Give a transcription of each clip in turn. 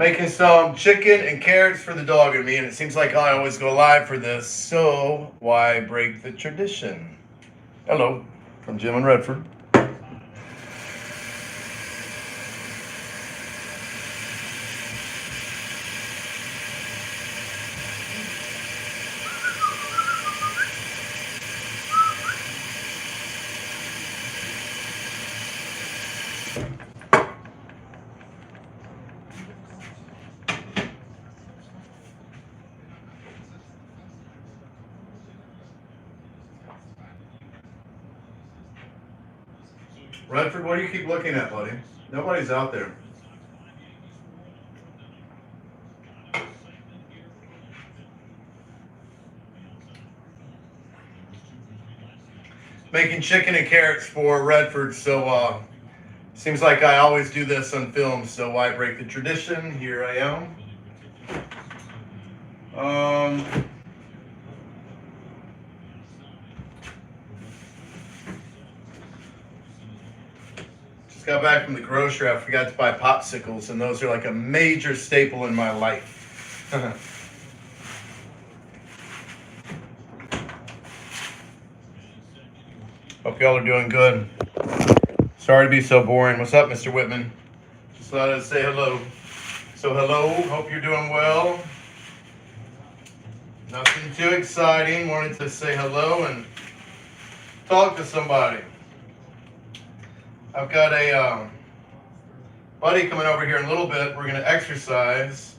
Making some chicken and carrots for the dog and me, and it seems like I always go live for this, so why break the tradition? Hello, from Jim and Redford. Redford, what do you keep looking at, buddy? Nobody's out there. Making chicken and carrots for Redford, so seems like I always do this on film, so why break the tradition? Here I am. Just got back from the grocery. I forgot to buy popsicles, and those are like a major staple in my life. Hope y'all are doing good. Sorry to be so boring. What's up, Mr. Whitman? Just thought I'd say hello. So hello, hope you're doing well. Nothing too exciting. Wanted to say hello and talk to somebody. I've got a buddy coming over here in a little bit. We're going to exercise.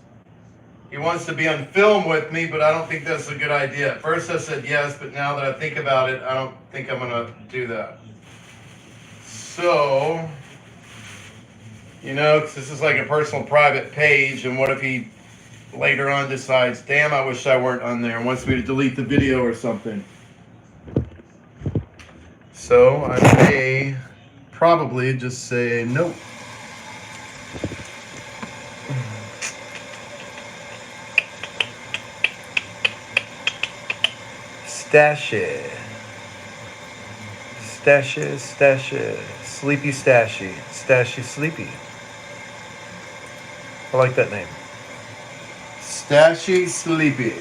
He wants to be on film with me, but I don't think that's a good idea. At first I said yes, but now that I think about it, I don't think I'm going to do that. So, you know, 'cause this is like a personal private page, and what if he later on decides, damn, I wish I weren't on there, and wants me to delete the video or something. So I may probably just say nope. Stash it. Stash it, stash it. Sleepy Stashy. Stashy Sleepy. I like that name. Stashy Sleepy.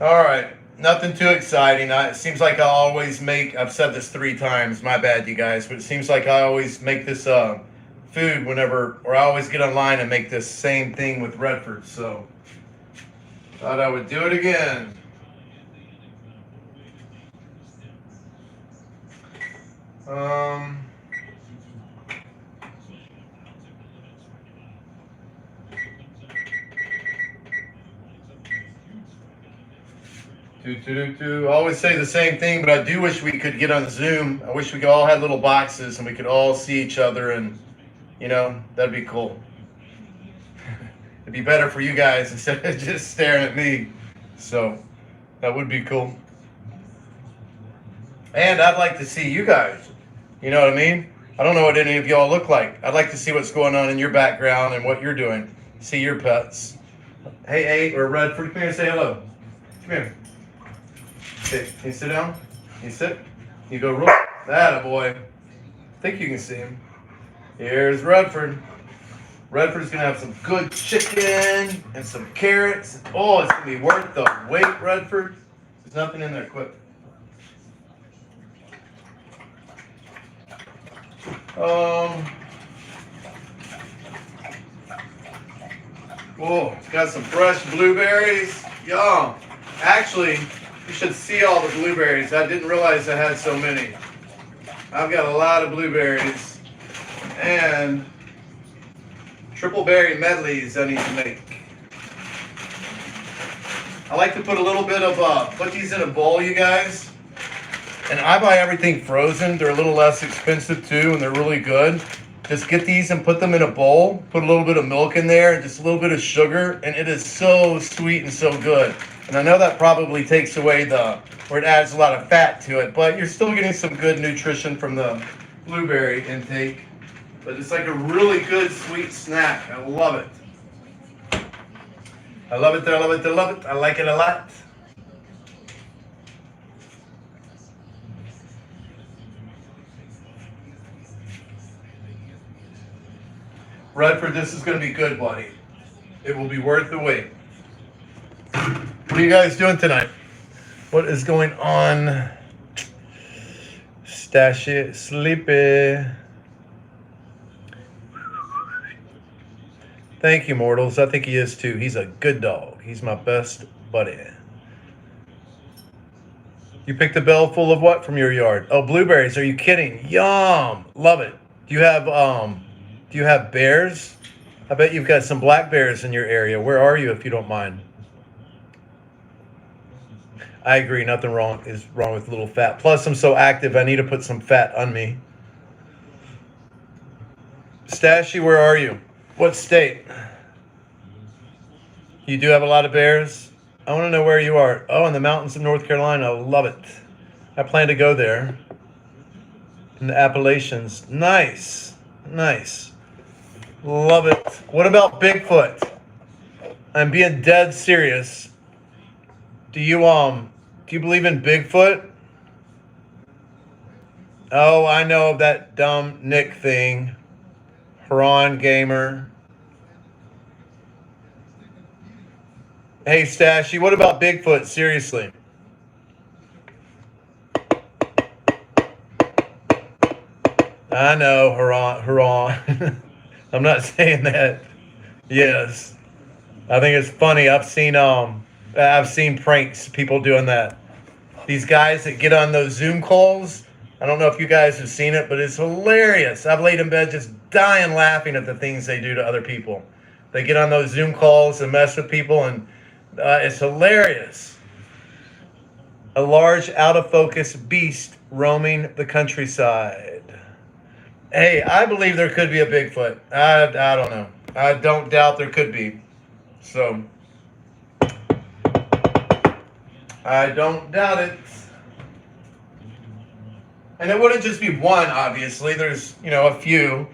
All right, nothing too exciting. It seems like I always make, I've said this 3 times, my bad you guys, but it seems like I always make this food whenever, or I always get online and make this same thing with Redford, so thought I would do it again. I always say the same thing, but I do wish we could get on Zoom. I wish we could all have little boxes and we could all see each other, and, you know, that'd be cool. It'd be better for you guys instead of just staring at me. So that would be cool. And I'd like to see you guys. You know what I mean? I don't know what any of y'all look like. I'd like to see what's going on in your background and what you're doing. See your pets. Hey, or Redford, come here and say hello. Come here. Okay, can you sit down? Can you sit? You go roll. That boy. I think you can see him. Here's Redford. Redford's gonna have some good chicken and some carrots. Oh, it's gonna be worth the wait, Redford. There's nothing in there. Quick. Oh, it's got some fresh blueberries. Yum. Actually, you should see all the blueberries. I didn't realize I had so many. I've got a lot of blueberries and triple berry medleys I need to make. I like to put a little bit of, put these in a bowl, you guys. And I buy everything frozen. They're a little less expensive too, and they're really good. Just get these and put them in a bowl. Put a little bit of milk in there and just a little bit of sugar, and it is so sweet and so good. And I know that probably takes away where it adds a lot of fat to it, but you're still getting some good nutrition from the blueberry intake. But it's like a really good sweet snack. I love it. I love it. I love it. I love it. I like it a lot. Redford, this is going to be good, buddy. It will be worth the wait. What are you guys doing tonight? What is going on? Stash it, sleepy. Thank you, Mortals. I think he is too. He's a good dog. He's my best buddy. You picked a bell full of what from your yard? Oh, blueberries. Are you kidding? Yum. Love it. Do you have bears? I bet you've got some black bears in your area. Where are you, if you don't mind? I agree. Nothing wrong is wrong with a little fat. Plus, I'm so active, I need to put some fat on me. Stashy, where are you? What state? You do have a lot of bears? I want to know where you are. Oh, in the mountains of North Carolina. I love it. I plan to go there. In the Appalachians. Nice. Nice. Love it. What about Bigfoot? I'm being dead serious. Do you believe in Bigfoot? Oh, I know that dumb Nick thing. Haran Gamer. Hey, Stashy, what about Bigfoot? Seriously. I know, Haran. I'm not saying that. Yes. I think it's funny. I've seen pranks, people doing that. These guys that get on those Zoom calls. I don't know if you guys have seen it, but it's hilarious. I've laid in bed just dying laughing at the things they do to other people. They get on those Zoom calls and mess with people, and it's hilarious. A large, out-of-focus beast roaming the countryside. Hey, I believe there could be a Bigfoot. I don't know. I don't doubt there could be. So, I don't doubt it. And it wouldn't just be one, obviously. There's, a few.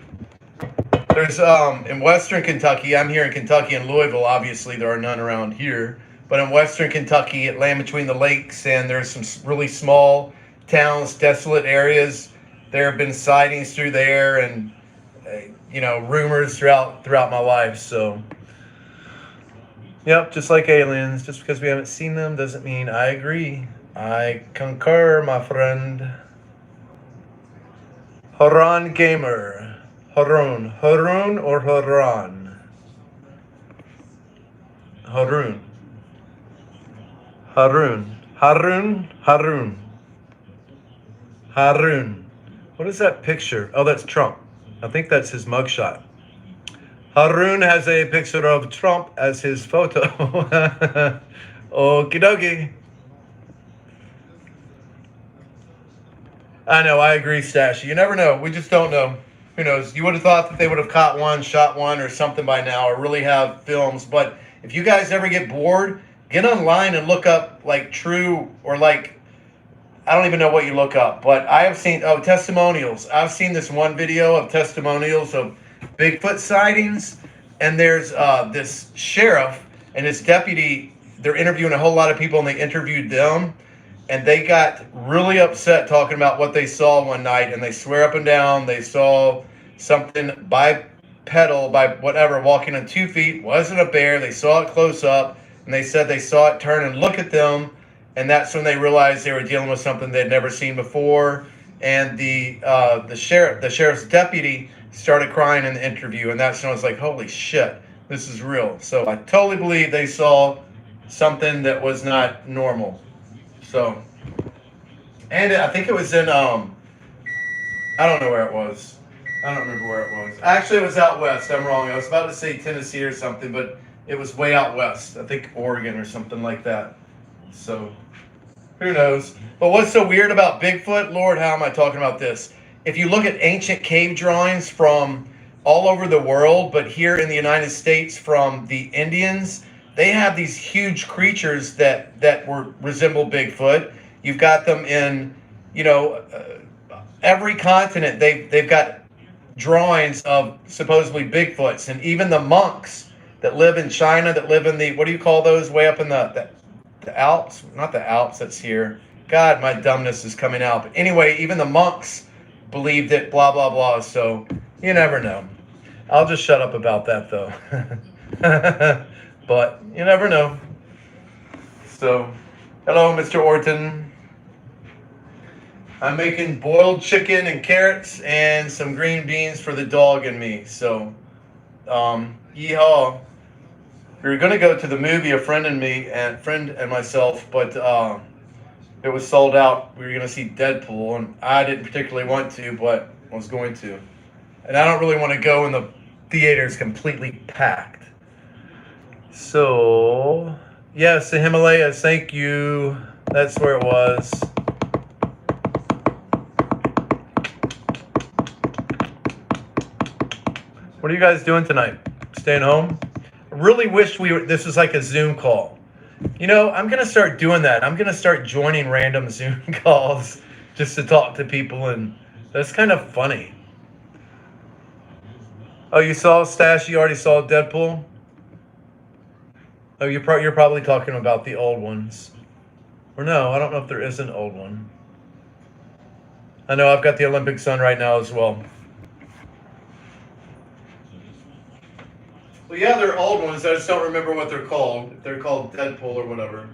There's, in Western Kentucky, I'm here in Kentucky, in Louisville, obviously there are none around here. But in Western Kentucky, it land between the lakes, and there's some really small towns, desolate areas. There have been sightings through there, and, rumors throughout my life, so. Yep, just like aliens. Just because we haven't seen them doesn't mean I agree. I concur, my friend. Haran Gamer. Harun. Harun or Haran? Harun. Harun. Harun. Harun. Harun. What is that picture? Oh, that's Trump. I think that's his mugshot. Harun has a picture of Trump as his photo. Okie dokie. I know, I agree, Stash. You never know. We just don't know. Who knows? You would have thought that they would have caught one, shot one, or something by now, or really have films. But if you guys ever get bored, get online and look up, true, or I don't even know what you look up. But I have seen, testimonials. I've seen this one video of testimonials of Bigfoot sightings. And there's this sheriff and his deputy. They're interviewing a whole lot of people, and they interviewed them. And they got really upset talking about what they saw one night, and they swear up and down they saw something bipedal, by whatever, walking on 2 feet. Wasn't a bear. They saw it close up, and they said they saw it turn and look at them, and that's when they realized they were dealing with something they'd never seen before. And the sheriff's deputy started crying in the interview, and that's when I was like, holy shit, this is real. So I totally believe they saw something that was not normal. So, and I think it was in, I don't know where it was. I don't remember where it was. Actually, it was out west. I'm wrong. I was about to say Tennessee or something, but it was way out west. I think Oregon or something like that. So, who knows? But what's so weird about Bigfoot? Lord, how am I talking about this? If you look at ancient cave drawings from all over the world, but here in the United States from the Indians, they have these huge creatures that resemble Bigfoot. You've got them in, every continent. They've got drawings of supposedly Bigfoots, and even the monks that live in China, that live in the, what do you call those, way up in the Alps? Not the Alps, that's here. God, my dumbness is coming out. But anyway, even the monks believed it, blah, blah, blah. So you never know. I'll just shut up about that, though. But you never know. So, hello, Mr. Orton. I'm making boiled chicken and carrots and some green beans for the dog and me. So, yeehaw. We were going to go to the movie, a friend and myself, but it was sold out. We were going to see Deadpool, and I didn't particularly want to, but I was going to. And I don't really want to go when the theater is completely packed. So, yes, the Himalayas, thank you. That's where it was. What are you guys doing tonight? Staying home? I really wish this was like a Zoom call. You know, I'm going to start doing that. I'm going to start joining random Zoom calls just to talk to people, and that's kind of funny. Oh, you saw Stash? You already saw Deadpool? Oh, you're probably talking about the old ones. Or no, I don't know if there is an old one. I know I've got the Olympic Sun right now as well. Well, yeah, they're old ones. I just don't remember what they're called. If they're called Deadpool or whatever.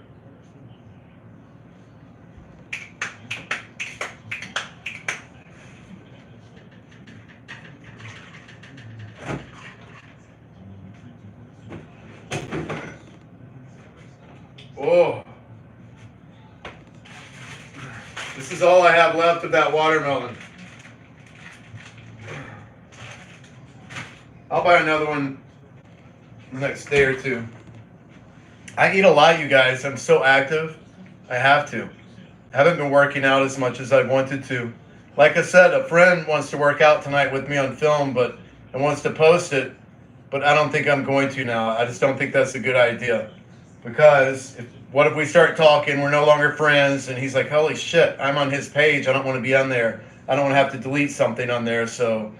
Oh. This is all I have left of that watermelon. I'll buy another one the next day or two. I eat a lot, you guys. I'm so active. I have to. I haven't been working out as much as I wanted to. Like I said, a friend wants to work out tonight with me on film, and wants to post it, but I don't think I'm going to now. I just don't think that's a good idea. Because what if we start talking, we're no longer friends, and he's like, holy shit, I'm on his page. I don't want to be on there. I don't want to have to delete something on there. So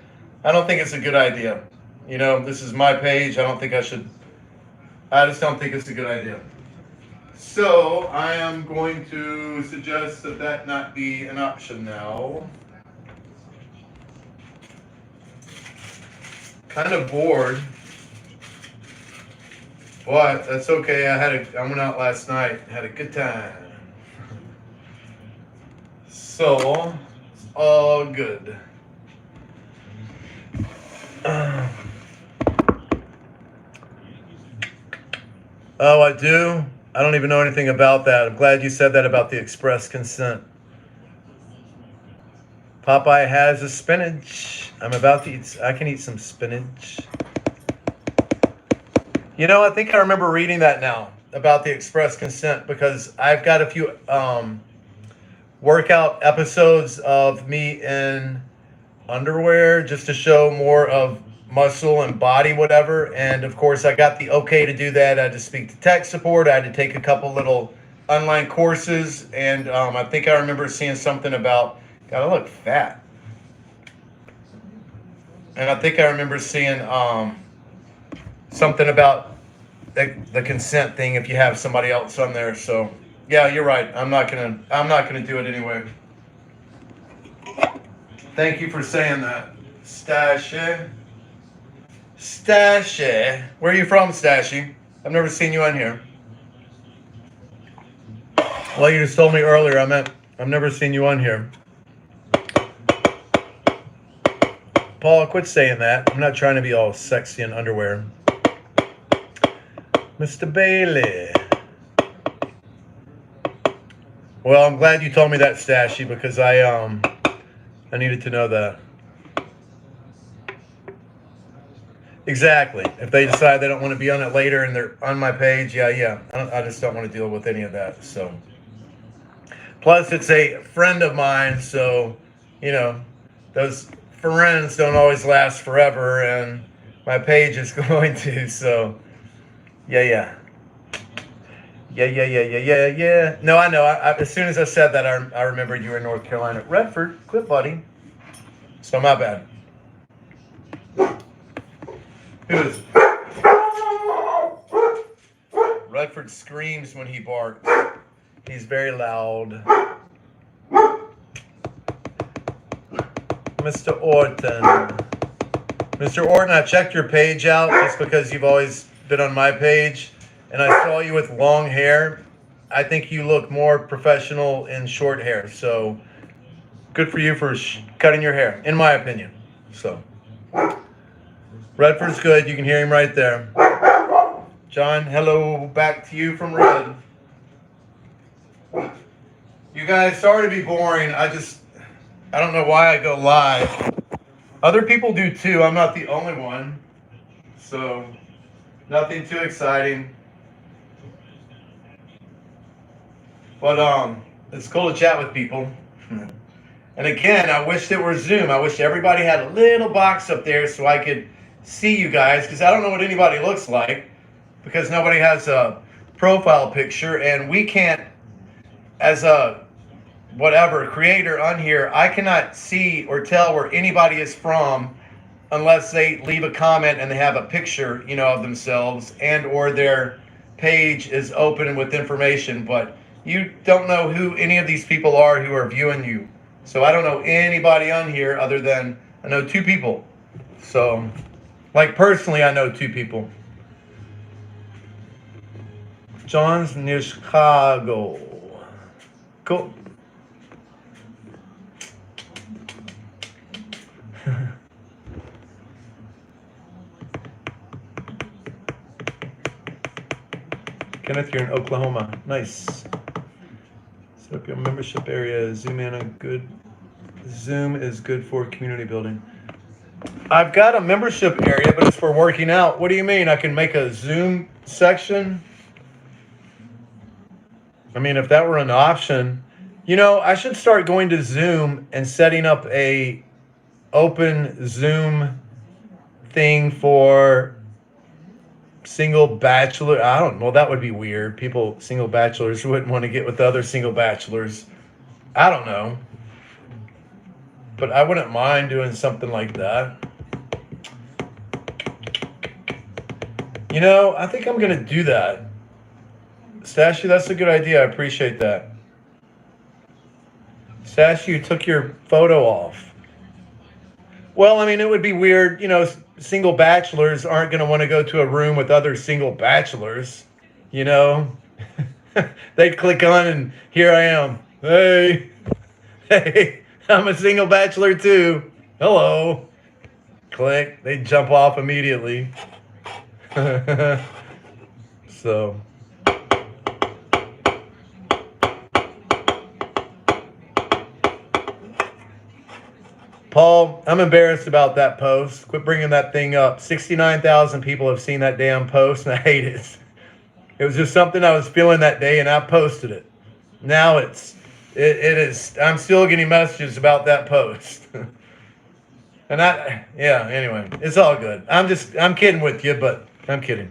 I don't think it's a good idea. You know, this is my page. I just don't think it's a good idea. So I am going to suggest that not be an option now. Kind of bored. But that's okay. I went out last night, had a good time. So it's all good. Oh, I do? I don't even know anything about that. I'm glad you said that about the express consent. Popeye has a spinach. I'm about to eat. I can eat some spinach. You know, I think I remember reading that now about the express consent, because I've got a few workout episodes of me in underwear just to show more of muscle and body, whatever. And of course, I got the okay to do that. I had to speak to tech support. I had to take a couple little online courses. And I think I remember seeing something about, God, I look fat. And I think I remember seeing something about the consent thing if you have somebody else on there. So yeah, you're right. I'm not gonna do it anyway. Thank you for saying that. Stashy. Where are you from, Stashy? I've never seen you on here. Well, you just told me earlier. I've never seen you on here. Paul, quit saying that. I'm not trying to be all sexy in underwear. Mr. Bailey. Well, I'm glad you told me that, Stashy, because I needed to know that. Exactly. If they decide they don't want to be on it later and they're on my page, yeah. I just don't want to deal with any of that. So, plus it's a friend of mine, so you know those friends don't always last forever, and my page is going to. So, yeah. No, I know. As soon as I said that, I remembered you were in North Carolina. Redford, quit, buddy. So my bad. Who is it? Redford screams when he barks. He's very loud. Mr. Orton. Mr. Orton, I checked your page out just because you've always been on my page, and I saw you with long hair. I think you look more professional in short hair, so good for you for cutting your hair, in my opinion. So, Redford's good. You can hear him right there. John, hello, back to you from Red. You guys, sorry to be boring. I don't know why I go live. Other people do too. I'm not the only one. So, nothing too exciting. But it's cool to chat with people. And again, I wish it were Zoom. I wish everybody had a little box up there so I could see you guys, because I don't know what anybody looks like, because nobody has a profile picture, and we can't, as a whatever creator on here, I cannot see or tell where anybody is from unless they leave a comment and they have a picture, of themselves, and or their page is open with information. But you don't know who any of these people are who are viewing you. So I don't know anybody on here other than I know 2 people. So, like personally, I know 2 people. John's near Chicago. Cool. Kenneth, you're in Oklahoma. Nice. Set up your membership area. Zoom in on good. Zoom is good for community building. I've got a membership area, but it's for working out. What do you mean? I can make a Zoom section? I mean, if that were an option, I should start going to Zoom and setting up a open Zoom thing for single bachelor. I don't know. That would be weird. Single bachelors wouldn't want to get with other single bachelors. I don't know. But I wouldn't mind doing something like that. I think I'm going to do that. Stashy, that's a good idea. I appreciate that. Stashy, you took your photo off. Well, I mean, it would be weird. Single bachelors aren't going to want to go to a room with other single bachelors. They'd click on and here I am. Hey, I'm a single bachelor too. Hello. Click. They'd jump off immediately. So. Paul, I'm embarrassed about that post. Quit bringing that thing up. 69,000 people have seen that damn post, and I hate it. It was just something I was feeling that day, and I posted it. Now it is. I'm still getting messages about that post. And anyway, it's all good. I'm kidding with you, but I'm kidding.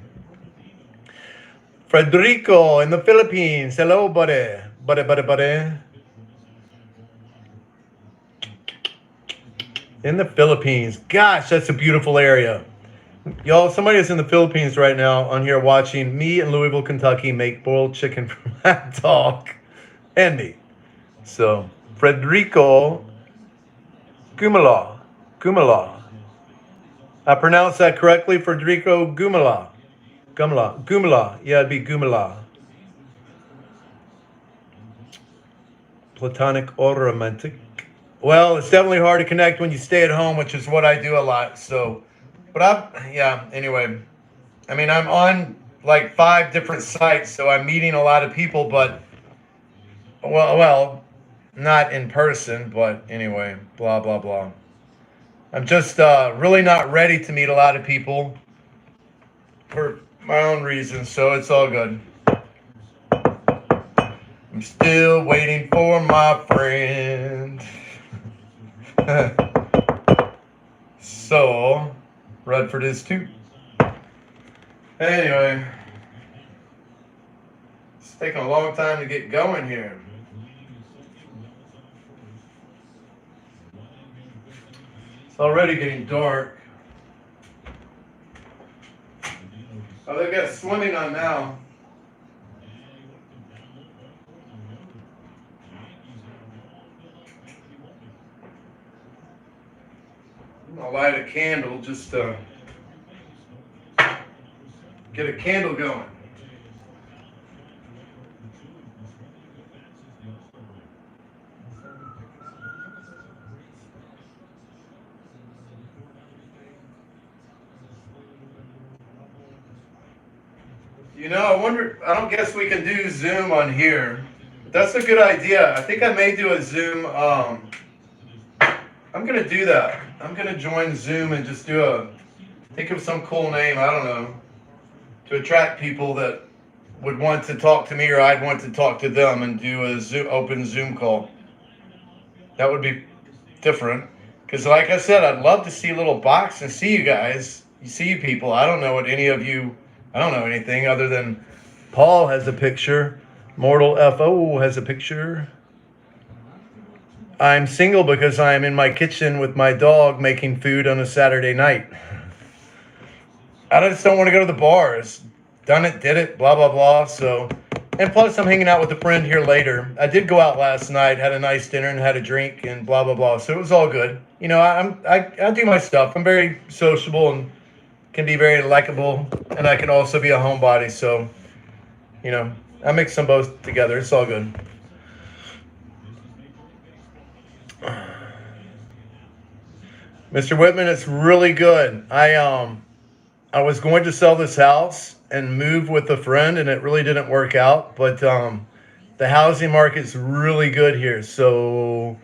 Federico in the Philippines. Hello, buddy. Buddy. In the Philippines. Gosh, that's a beautiful area. Y'all, somebody is in the Philippines right now on here watching me in Louisville, Kentucky make boiled chicken from hot dog and me. So, Federico Gumala. I pronounced that correctly, Federico Gumala. Gumala. Yeah, it'd be Gumala. Platonic or romantic. Well, it's definitely hard to connect when you stay at home, which is what I do a lot. So, anyway. I mean, I'm on like 5 different sites, so I'm meeting a lot of people, but, well, not in person, but anyway, blah, blah, blah. I'm just really not ready to meet a lot of people for my own reasons, so it's all good. I'm still waiting for my friend. So, Redford is too. Anyway, it's taking a long time to get going here. It's already getting dark. Oh, they've got swimming on now. I'll light a candle just to get a candle going. You know, I wonder, I don't guess we can do Zoom on here. That's a good idea. I think I may do a Zoom. I'm going to do that. I'm going to join Zoom and just think of some cool name, I don't know, to attract people that would want to talk to me or I'd want to talk to them and do a open Zoom call. That would be different. Because like I said, I'd love to see a little box and see you guys. You see you people. I don't know what any of you, I don't know anything other than Paul has a picture. Mortal FO has a picture. I'm single because I am in my kitchen with my dog making food on a Saturday night. I just don't want to go to the bars. Done it, did it, blah, blah, blah. So, and plus I'm hanging out with a friend here later. I did go out last night, had a nice dinner and had a drink and blah, blah, blah. So it was all good. You know, I do my stuff. I'm very sociable and can be very likable. And I can also be a homebody. So, you know, I mix them both together. It's all good. Mr. Whitman, it's really good. I was going to sell this house and move with a friend, and it really didn't work out. But the housing market's really good here. So,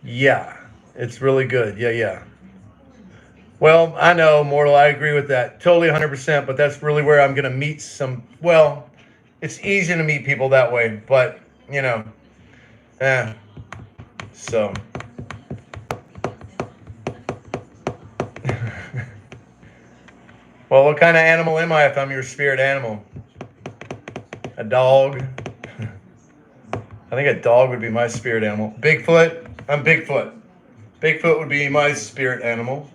yeah, it's really good. Yeah. Well, I know, Mortal, I agree with that. Totally 100%, but that's really where I'm going to meet some, well, it's easy to meet people that way, but, you know, so. Well, what kind of animal am I if I'm your spirit animal? A dog? I think a dog would be my spirit animal. Bigfoot? I'm Bigfoot. Bigfoot would be my spirit animal.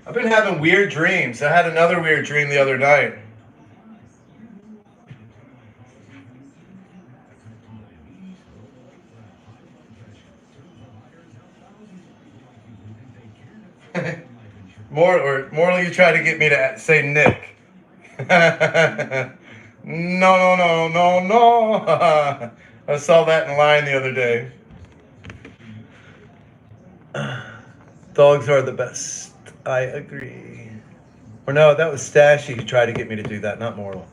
I've been having weird dreams. I had another weird dream the other night. More you try to get me to say Nick. No. I saw that in line the other day. Dogs are the best. I agree. Or no, that was Stashy who tried to get me to do that, not Mortal.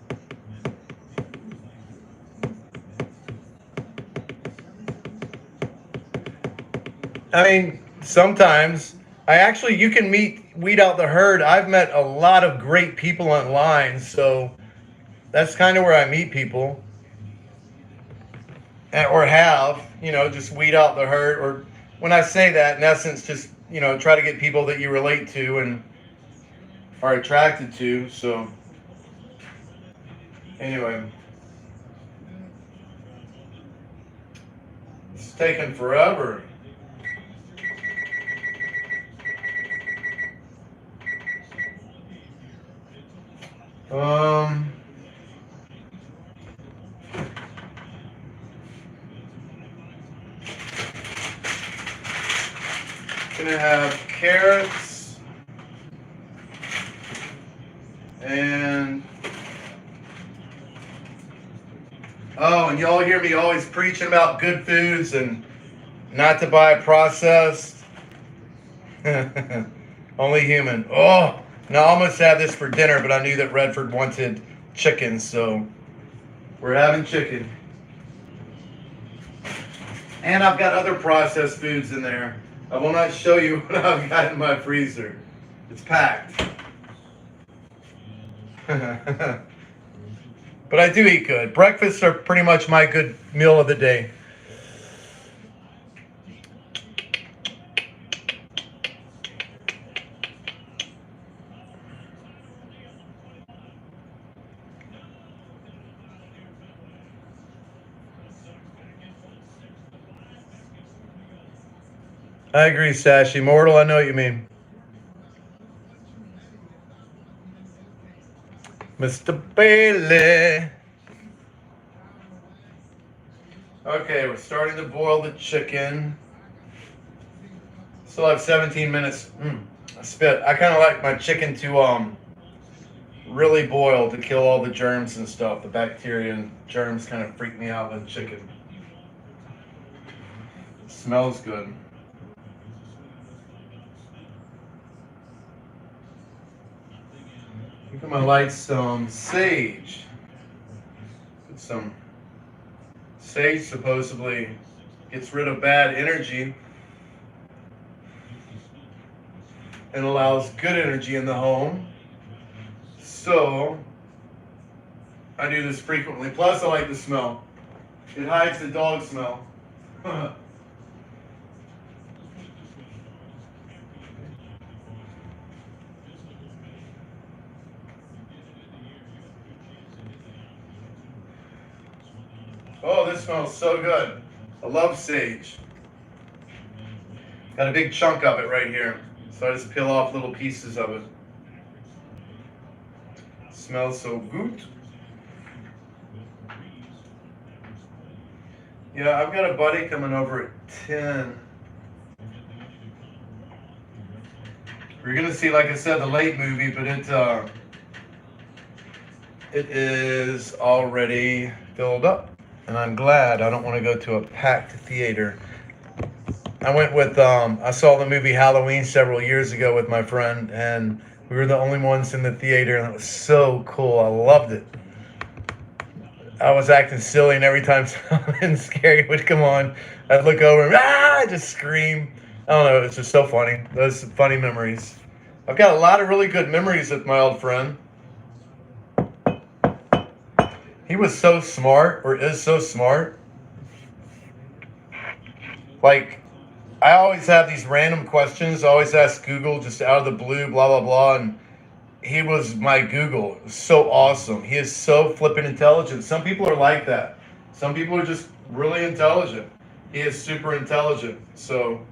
I mean, sometimes you can weed out the herd. I've met a lot of great people online, so that's kind of where I meet people. Or have, just weed out the herd. Or when I say that, in essence, just, try to get people that you relate to and are attracted to. So, anyway. It's taken forever. Gonna have carrots and and y'all hear me always preaching about good foods and not to buy processed. Only human. Oh, no, I almost had this for dinner, but I knew that Redford wanted chicken, so we're having chicken. And I've got other processed foods in there. I will not show you what I've got in my freezer. It's packed. But I do eat good. Breakfasts are pretty much my good meal of the day. I agree, Sash. Immortal, I know what you mean. Mr. Bailey. Okay, we're starting to boil the chicken. Still have 17 minutes. I spit. I kind of like my chicken to really boil to kill all the germs and stuff. The bacteria and germs kind of freak me out with chicken. It smells good. I think I'm gonna light some sage. Some sage supposedly gets rid of bad energy and allows good energy in the home. So I do this frequently. Plus I like the smell. It hides the dog smell. Oh, this smells so good. I love sage. Got a big chunk of it right here. So I just peel off little pieces of it. Smells so good. Yeah, I've got a buddy coming over at 10. We're gonna see, like I said, the late movie, but it is already filled up. And I'm glad. I don't want to go to a packed theater. I went with, I saw the movie Halloween several years ago with my friend, and we were the only ones in the theater, and it was so cool. I loved it. I was acting silly, and every time something scary would come on, I'd look over and I'd just scream. I don't know, it's just so funny. Those funny memories. I've got a lot of really good memories with my old friend. He was so smart, or is so smart. Like, I always have these random questions. I always ask Google just out of the blue, blah, blah, blah. And he was my Google. It was so awesome. He is so flippin' intelligent. Some people are like that. Some people are just really intelligent. He is super intelligent. So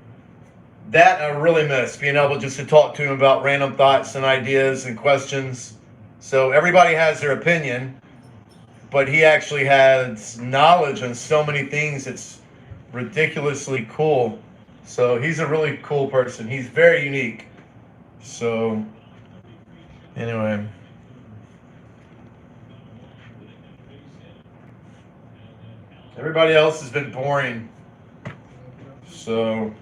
that I really miss, being able just to talk to him about random thoughts and ideas and questions. So everybody has their opinion, but he actually has knowledge on so many things. It's ridiculously cool. So he's a really cool person. He's very unique. So anyway. Everybody else has been boring. So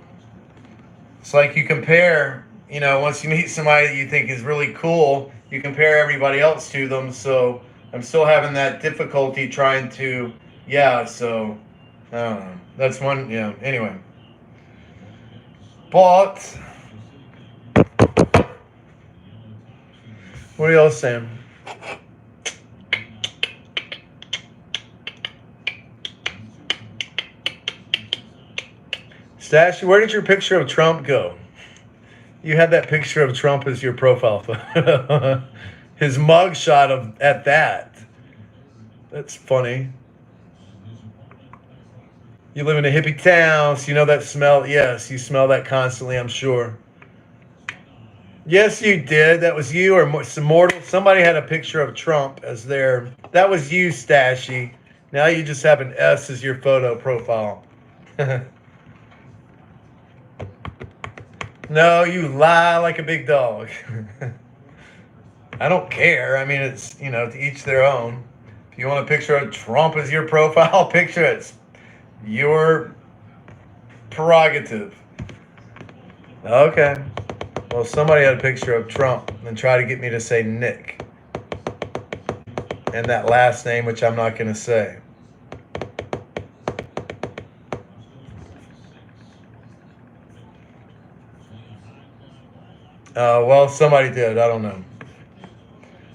it's like you compare, once you meet somebody that you think is really cool, you compare everybody else to them. So I'm still having that difficulty trying to, so I don't know. That's one, anyway. But what are y'all saying? Stashy, where did your picture of Trump go? You had that picture of Trump as your profile photo. His mugshot at that. That's funny. You live in a hippie town, so you know that smell. Yes, you smell that constantly, I'm sure. Yes, you did. That was you or some mortal. Somebody had a picture of Trump as their. That was you, Stashy. Now you just have an S as your photo profile. No, you lie like a big dog. I don't care. I mean, it's, to each their own. If you want a picture of Trump as your profile picture, it's your prerogative. Okay. Well, somebody had a picture of Trump and tried to get me to say Nick. And that last name, which I'm not going to say. Well, somebody did. I don't know.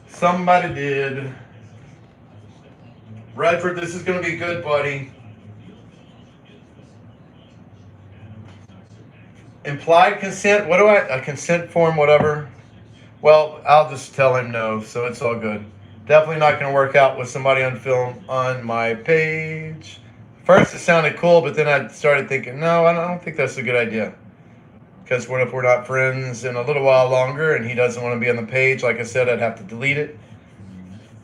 Somebody did. Redford, this is going to be good, buddy. Implied consent? What do a consent form, whatever? Well, I'll just tell him no, so it's all good. Definitely not going to work out with somebody on film on my page. First, it sounded cool, but then I started thinking, no, I don't think that's a good idea. Because what if we're not friends in a little while longer and he doesn't want to be on the page? Like I said, I'd have to delete it.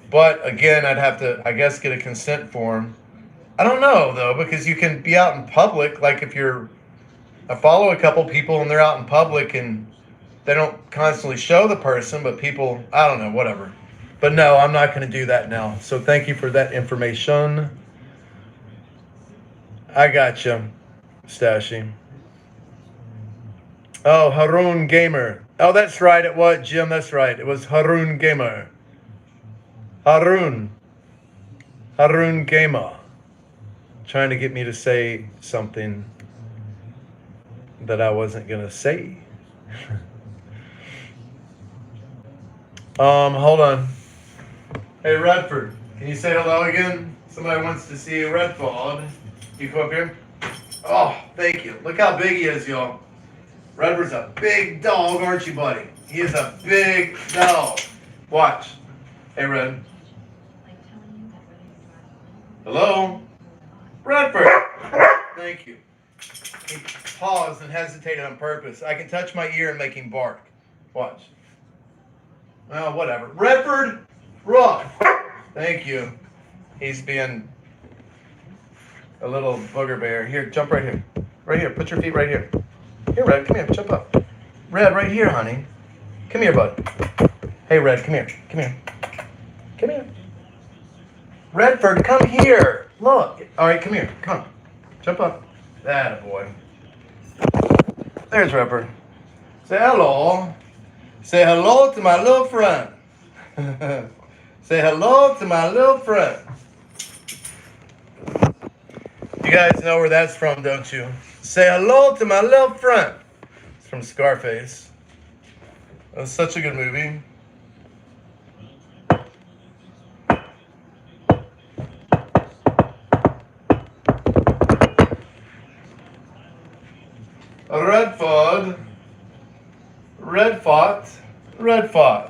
But again, I'd have to, I guess, get a consent form. I don't know, though, because you can be out in public, like if you're, I follow a couple people and they're out in public and they don't constantly show the person, but people, I don't know, whatever. But no, I'm not going to do that now. So thank you for that information. I got you, Stashy. Oh, Haroon Gamer. Oh, that's right. It was, Jim. That's right. It was Haroon Gamer. Haroon Gamer. Trying to get me to say something that I wasn't going to say. Hold on. Hey, Redford, can you say hello again? Somebody wants to see Redford. You come up here. Oh, thank you. Look how big he is, y'all. Redford's a big dog, aren't you, buddy? He is a big dog. Watch. Hey, Red. Hello? Redford. Thank you. He paused and hesitated on purpose. I can touch my ear and make him bark. Watch. Well, whatever. Redford, run. Thank you. He's being a little booger bear. Here, jump right here. Right here. Put your feet right here. Here, Red, come here. Jump up. Red, right here, honey. Come here, bud. Hey, Red, come here. Come here. Come here. Redford, come here. Look. All right, come here. Come on. Jump up. That boy. There's Redford. Say hello. Say hello to my little friend. Say hello to my little friend. You guys know where that's from, don't you? Say hello to my little friend. It's from Scarface. It was such a good movie. Redford. Redford. Redford.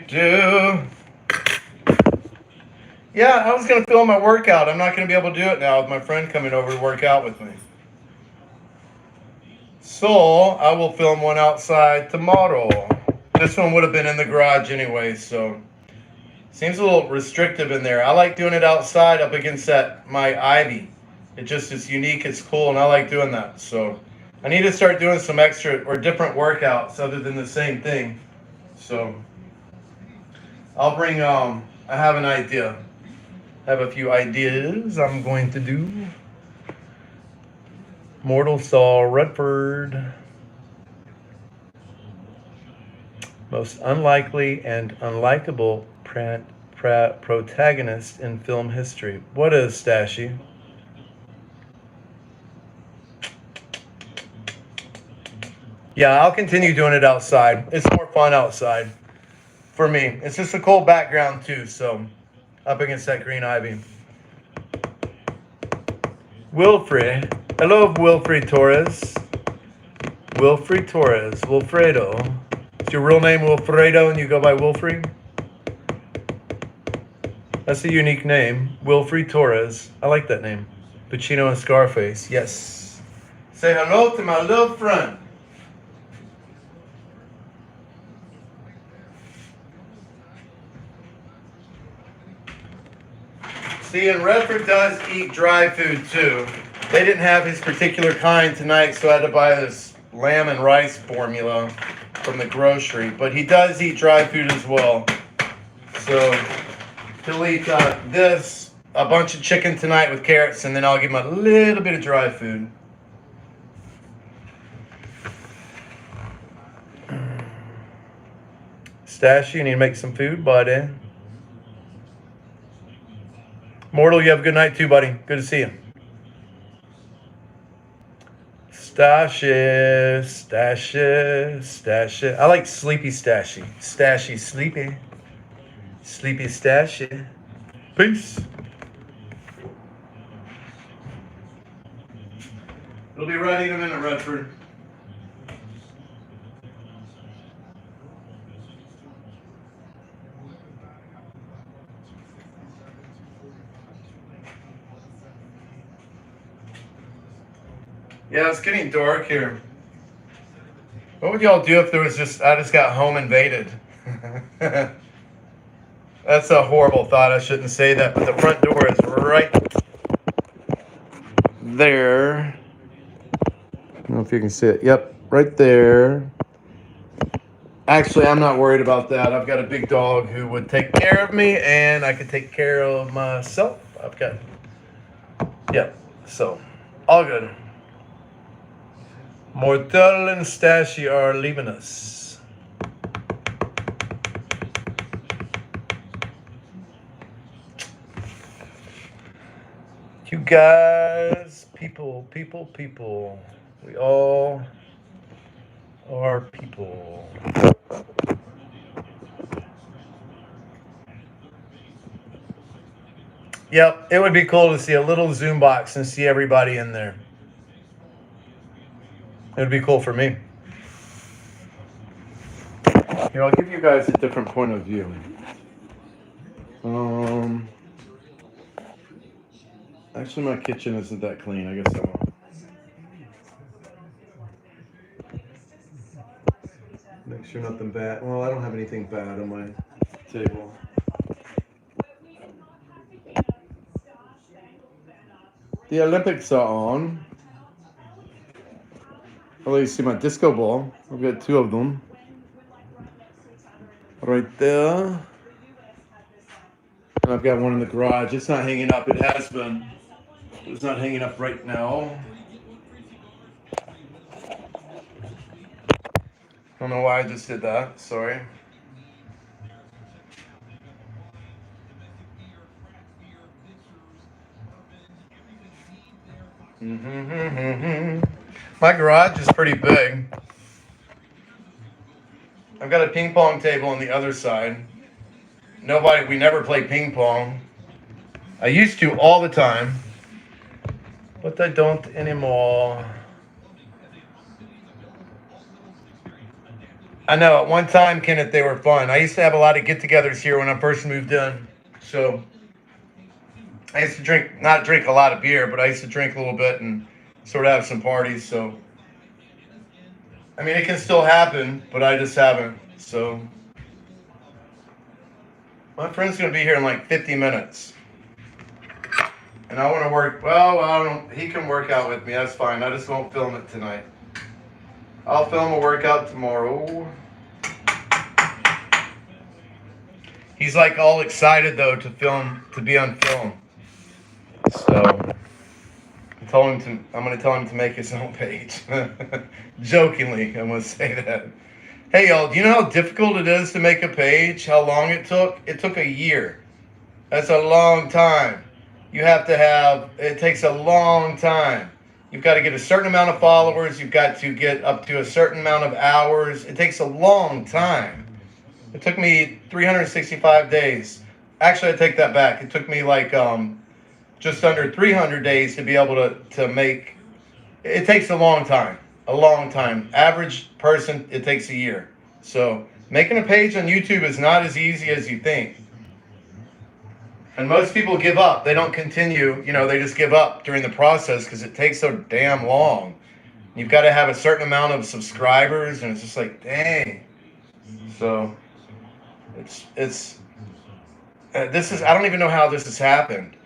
Do. Yeah, I was going to film my workout. I'm not going to be able to do it now with my friend coming over to work out with me. So, I will film one outside tomorrow. This one would have been in the garage anyway, so seems a little restrictive in there. I like doing it outside up against my ivy. It just is unique, it's cool, and I like doing that. So, I need to start doing some extra or different workouts other than the same thing. So, I'll bring, I have an idea. I have a few ideas I'm going to do. Mortal saw Redford. Most unlikely and unlikable protagonist in film history. What is Stashy? Yeah, I'll continue doing it outside. It's more fun outside for me. It's just a cool background too, so up against that green ivy. Wilfred. Hello, Wilfred Torres. Wilfred Torres. Wilfredo. Is your real name Wilfredo and you go by Wilfred? That's a unique name. Wilfred Torres. I like that name. Pacino and Scarface. Yes. Say hello to my little friend. See, and Redford does eat dry food too. They didn't have his particular kind tonight, so I had to buy this lamb and rice formula from the grocery. But he does eat dry food as well. So he'll eat this, a bunch of chicken tonight with carrots, and then I'll give him a little bit of dry food. Stashy, you need to make some food, buddy. Mortal, you have a good night too, buddy. Good to see you. Stashy. I like sleepy Stashy. Stashy, sleepy. Sleepy Stashy. Peace. It'll be ready in a minute, Redford. Yeah, it's getting dark here. What would y'all do if there was I just got home invaded? That's a horrible thought. I shouldn't say that, but the front door is right there. I don't know if you can see it. Yep, right there. Actually, I'm not worried about that. I've got a big dog who would take care of me, and I could take care of myself. Yep, so all good. Mortel and Stashy are leaving us. You guys, people. We all are people. Yep, it would be cool to see a little Zoom box and see everybody in there. It would be cool for me. Here, I'll give you guys a different point of view. Actually, my kitchen isn't that clean. I guess I won't. Make sure nothing bad. Well, I don't have anything bad on my table. The Olympics are on. I'll let you see my disco ball. I've got 2 of them. Right there. And I've got one in the garage. It's not hanging up. It has been. It's not hanging up right now. I don't know why I just did that. Sorry. My garage is pretty big. I've got a ping pong table on the other side. We never play ping pong. I used to all the time, but I don't anymore. I know, at one time, Kenneth, they were fun. I used to have a lot of get-togethers here when I first moved in. So I used to not drink a lot of beer, but I used to drink a little bit and sort of have some parties. So, I mean, it can still happen, but I just haven't. So, my friend's going to be here in like 50 minutes. And I want to work, he can work out with me. That's fine. I just won't film it tonight. I'll film a workout tomorrow. He's like all excited though to be on film. So I'm going to tell him to make his own page. Jokingly, I'm going to say that. Hey y'all, do you know how difficult it is to make a page? How long it took? It took a year. That's a long time. It takes a long time. You've got to get a certain amount of followers. You've got to get up to a certain amount of hours. It takes a long time. It took me 365 days. Actually, I take that back. It took me like just under 300 days to be able to make. It takes a long time. A long time. Average person, it takes a year. So making a page on YouTube is not as easy as you think. And most people give up. They don't continue. They just give up during the process because it takes so damn long. You've got to have a certain amount of subscribers, and it's just like, dang. So I don't even know how this has happened.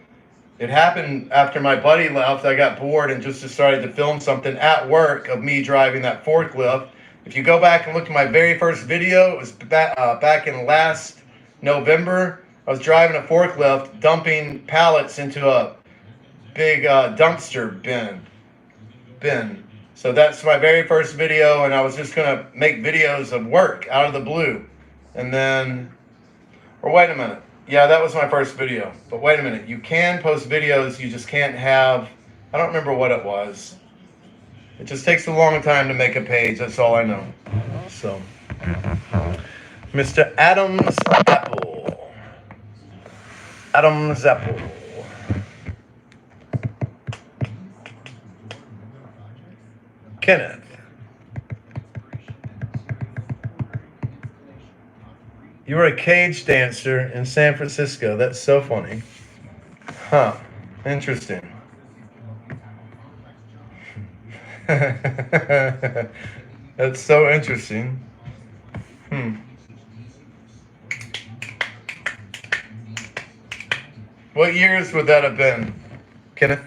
It happened after my buddy left. I got bored and just decided to film something at work of me driving that forklift. If you go back and look at my very first video, it was back in last November. I was driving a forklift, dumping pallets into a big dumpster bin. So that's my very first video, and I was just going to make videos of work out of the blue. And then, wait a minute. Yeah, that was my first video. But wait a minute. You can post videos, you just can't have, I don't remember what it was. It just takes a long time to make a page, that's all I know. So, Mr. Adam's Apple. Adam's Apple. Kenneth. You were a cage dancer in San Francisco. That's so funny. Huh. Interesting. That's so interesting. What years would that have been, Kenneth?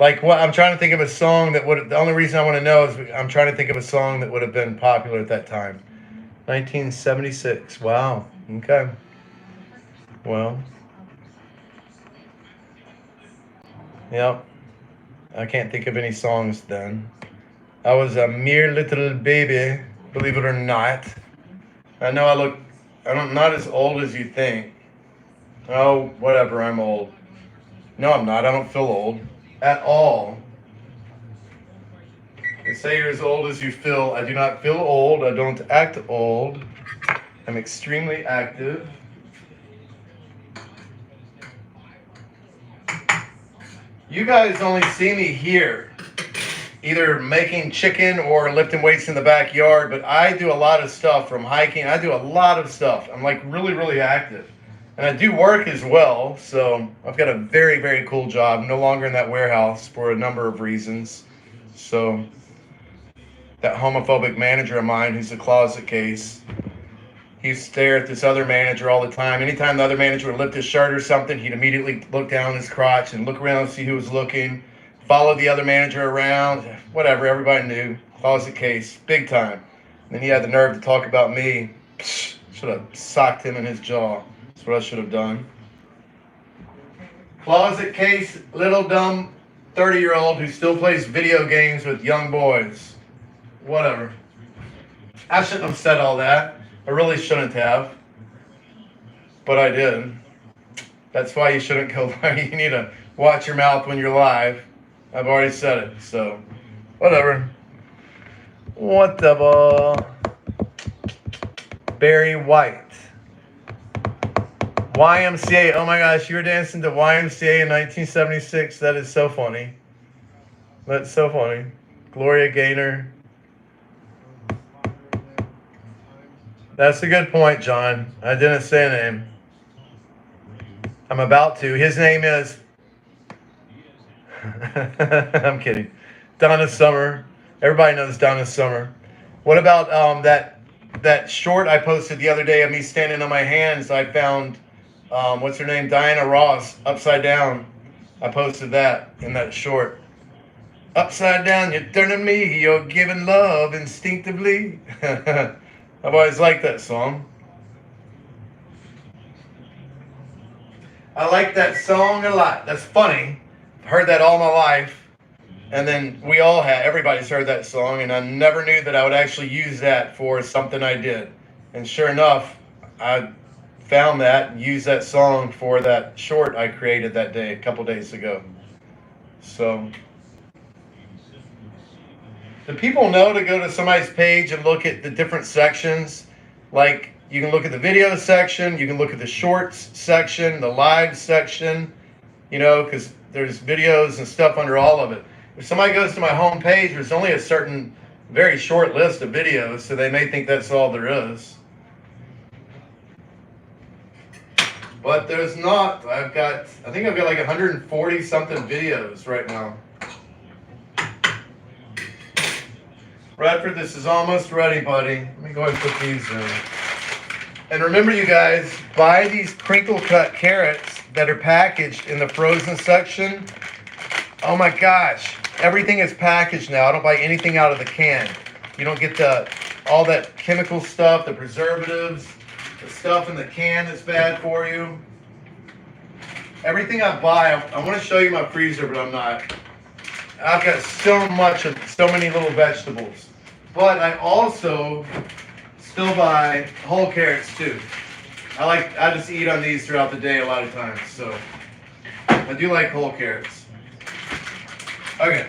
Like what? I'm trying to think of a song that would. The only reason I want to know is I'm trying to think of a song that would have been popular at that time. 1976. Wow. Okay. Well. Yep. I can't think of any songs then. I was a mere little baby, believe it or not. I know I'm not as old as you think. Oh, whatever, I'm old. No, I'm not. I don't feel old at all. You say you're as old as you feel. I do not feel old. I don't act old. I'm extremely active. You guys only see me here, either making chicken or lifting weights in the backyard, but I do a lot of stuff from hiking. I do a lot of stuff. I'm like really, really active. And I do work as well, so I've got a very, very cool job. I'm no longer in that warehouse for a number of reasons. So that homophobic manager of mine who's a closet case, he used to stare at this other manager all the time. Anytime the other manager would lift his shirt or something, he'd immediately look down his crotch and look around and see who was looking, follow the other manager around, whatever, everybody knew. Closet case, big time. And then he had the nerve to talk about me. Should have socked him in his jaw. That's what I should have done. Closet case, little dumb 30-year-old who still plays video games with young boys. Whatever. I shouldn't have said all that. I really shouldn't have. But I did. That's why you shouldn't go live. You need to watch your mouth when you're live. I've already said it, so whatever. Whatever. Barry White. YMCA. Oh my gosh, you were dancing to YMCA in 1976. That is so funny. That's so funny. Gloria Gaynor. That's a good point, John. I didn't say a name. I'm about to. His name is... I'm kidding. Donna Summer. Everybody knows Donna Summer. What about that short I posted the other day of me standing on my hands? I found, what's her name? Diana Ross, upside down. I posted that in that short. Upside down, you're turning me, you're giving love instinctively. I've always liked that song. I like that song a lot. That's funny. I've heard that all my life. And then everybody's heard that song, and I never knew that I would actually use that for something I did. And sure enough, I found that and used that song for that short I created that day, a couple days ago. So, do people know to go to somebody's page and look at the different sections? Like, you can look at the video section, you can look at the shorts section, the live section, because there's videos and stuff under all of it. If somebody goes to my home page, there's only a certain, very short list of videos, so they may think that's all there is. But there's not. I think I've got like 140 something videos right now. Redford, this is almost ready, buddy. Let me go ahead and put these in. And remember, you guys, buy these crinkle cut carrots that are packaged in the frozen section. Oh my gosh, everything is packaged now. I don't buy anything out of the can. You don't get all that chemical stuff, the preservatives, the stuff in the can that's bad for you. Everything I buy, I want to show you my freezer, but I'm not. I've got so many little vegetables. But I also still buy whole carrots too. I just eat on these throughout the day a lot of times, so I do like whole carrots. Okay.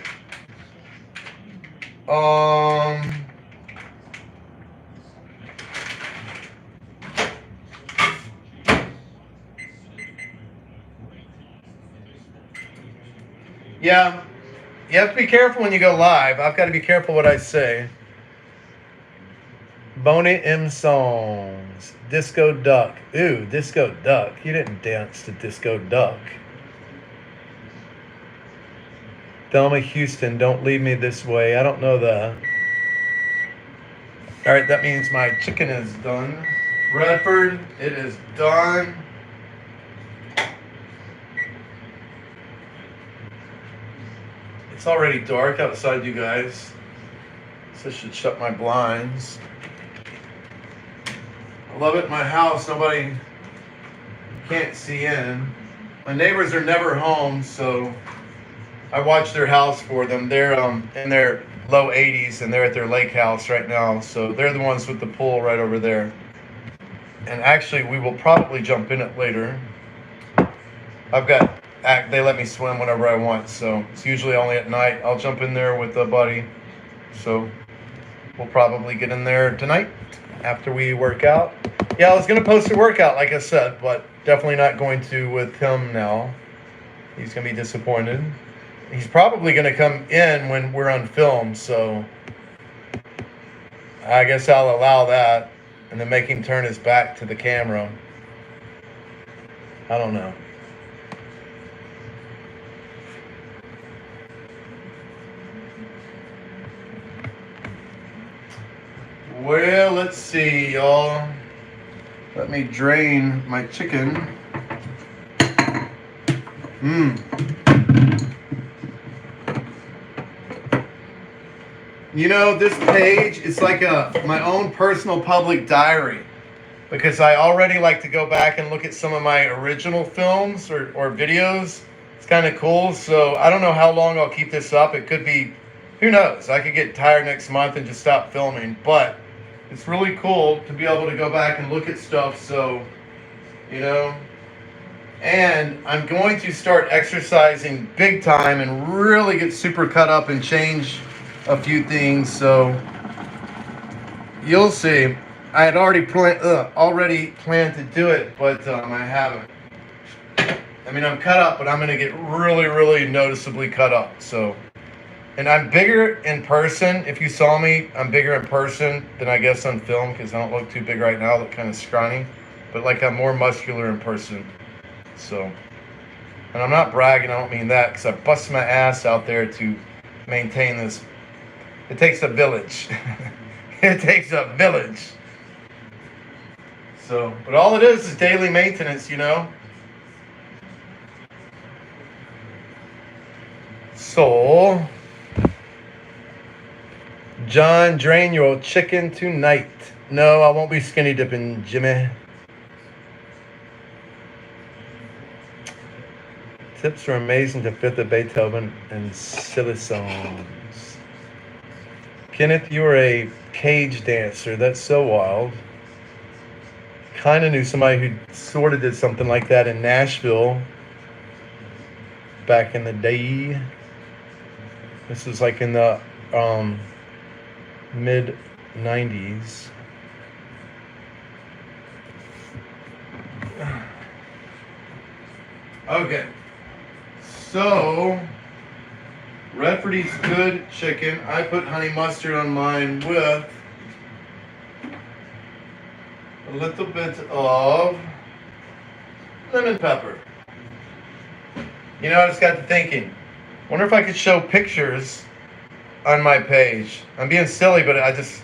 Yeah, you have to be careful when you go live. I've got to be careful what I say. Boney M songs. Disco Duck. Ooh, Disco Duck. You didn't dance to Disco Duck. Thelma Houston, Don't Leave Me This Way. I don't know that. All right, that means my chicken is done. Redford, it is done. It's already dark outside, you guys. So I should shut my blinds. I love it in my house. Nobody can't see in. My neighbors are never home, so I watch their house for them. They're in their low 80s, and they're at their lake house right now. So they're the ones with the pool right over there. And actually, we will probably jump in it later. They let me swim whenever I want, so it's usually only at night. I'll jump in there with a buddy. So we'll probably get in there tonight after we work out. Yeah, I was going to post a workout, like I said, but definitely not going to with him now. He's going to be disappointed. He's probably going to come in when we're on film, so I guess I'll allow that and then make him turn his back to the camera. I don't know. Well, let's see, y'all. Let me drain my chicken. You know, this page is like my own personal public diary, because I already like to go back and look at some of my original films or videos. It's kind of cool. So I don't know how long I'll keep this up. It could be, who knows? I could get tired next month and just stop filming. But it's really cool to be able to go back and look at stuff. So, you know, and I'm going to start exercising big time and really get super cut up and change a few things. So you'll see. I had already planned to do it, but I haven't. I mean, I'm cut up, but I'm going to get really, really noticeably cut up. So, and I'm bigger in person. If you saw me, I'm bigger in person than I guess on film, because I don't look too big right now. I look kind of scrawny, but like I'm more muscular in person. So, and I'm not bragging. I don't mean that, because I bust my ass out there to maintain this. It takes a village. It takes a village. So, but all it is daily maintenance, you know. So, John, drain your chicken tonight. No, I won't be skinny dipping, Jimmy. Tips are amazing to Fifth of Beethoven and silly songs. Kenneth, you were a cage dancer. That's so wild. Kind of knew somebody who sort of did something like that in Nashville back in the day. This was like in the mid 90s. Okay, so Redford eats good chicken. I put honey mustard on mine with a little bit of lemon pepper. You know, I just got to thinking, wonder if I could show pictures on my page. I'm being silly, but I just...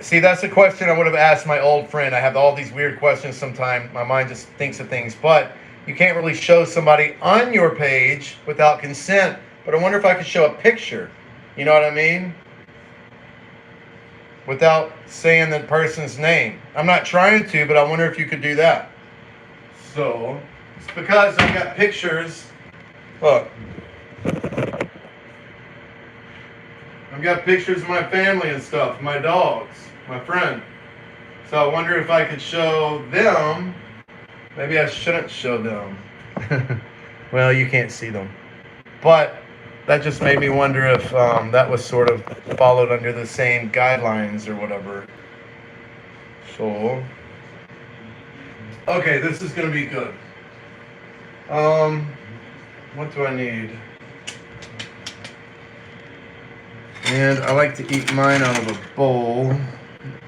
See, that's a question I would have asked my old friend. I have all these weird questions sometimes. My mind just thinks of things. But you can't really show somebody on your page without consent. But I wonder if I could show a picture. You know what I mean? Without saying the person's name. I'm not trying to, but I wonder if you could do that. So, it's because I've got pictures. Look. I've got pictures of my family and stuff, my dogs, my friend. So I wonder if I could show them. Maybe I shouldn't show them. Well, you can't see them. But that just made me wonder if that was sort of followed under the same guidelines or whatever. So, okay, this is going to be good. What do I need? And I like to eat mine out of a bowl.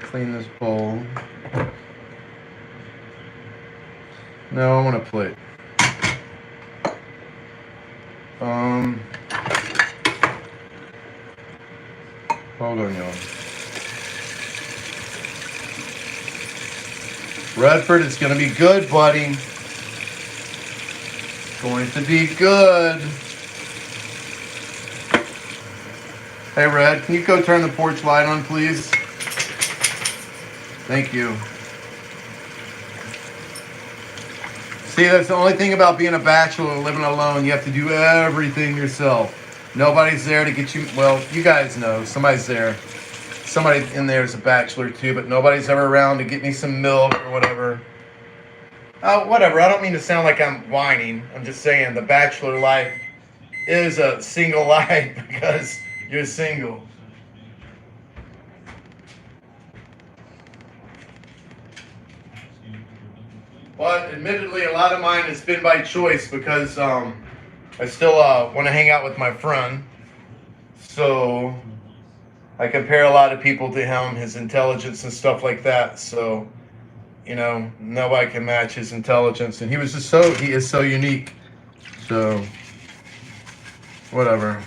clean this bowl. No, I want a plate. Hold on, y'all. Redford, it's gonna be good, buddy. It's going to be good. Hey, Red, can you go turn the porch light on, please? Thank you. See, that's the only thing about being a bachelor and living alone. You have to do everything yourself. Nobody's there to get you. Well, you guys know. Somebody's there. Somebody in there is a bachelor too, but nobody's ever around to get me some milk or whatever. Oh, whatever. I don't mean to sound like I'm whining. I'm just saying the bachelor life is a single life because you're single. But admittedly, a lot of mine has been by choice because I still want to hang out with my friend. So I compare a lot of people to him, his intelligence and stuff like that. So, you know, nobody can match his intelligence. And he is so unique. So, whatever.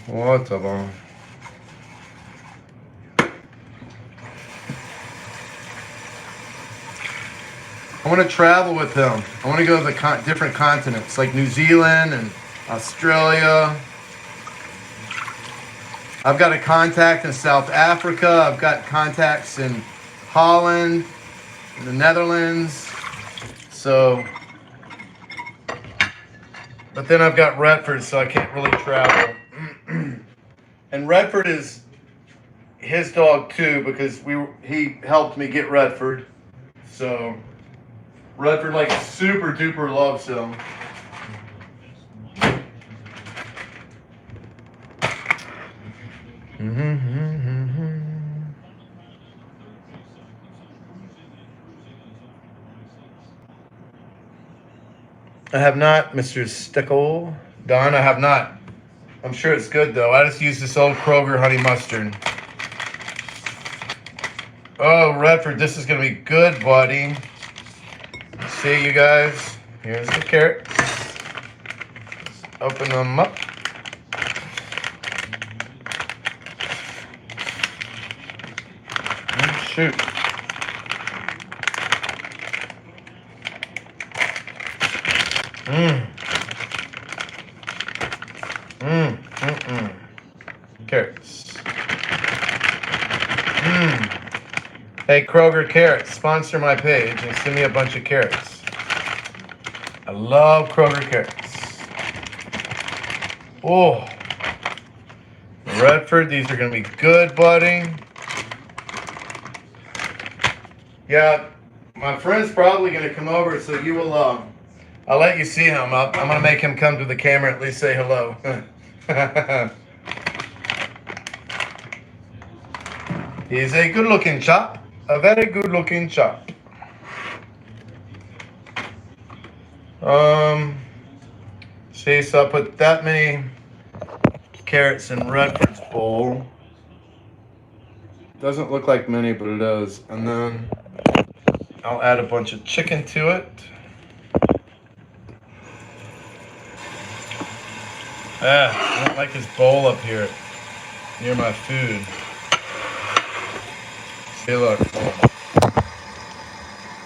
Whatever. I want to travel with him. I want to go to the different continents, like New Zealand and Australia. I've got a contact in South Africa. I've got contacts in Holland, in the Netherlands. So, but then I've got Redford, so I can't really travel. And Redford is his dog too, because he helped me get Redford. So Redford like super duper loves him. I have not, Mr. Stickle. Don, I have not. I'm sure it's good though. I just use this old Kroger honey mustard. Oh, Redford, this is gonna be good, buddy. See you guys. Here's the carrots. Let's open them up. Oh, shoot. Carrots. Hey, Kroger Carrots, sponsor my page and send me a bunch of carrots. I love Kroger carrots. Oh, Redford, these are going to be good, buddy. Yeah, my friend's probably going to come over, so you will, I'll let you see him. I'm going to make him come to the camera and at least say hello. He's a good-looking chap. A very good-looking chap. See, so I put that many carrots in Redford's bowl. Doesn't look like many, but it does. And then I'll add a bunch of chicken to it. I don't like his bowl up here near my food. See, look.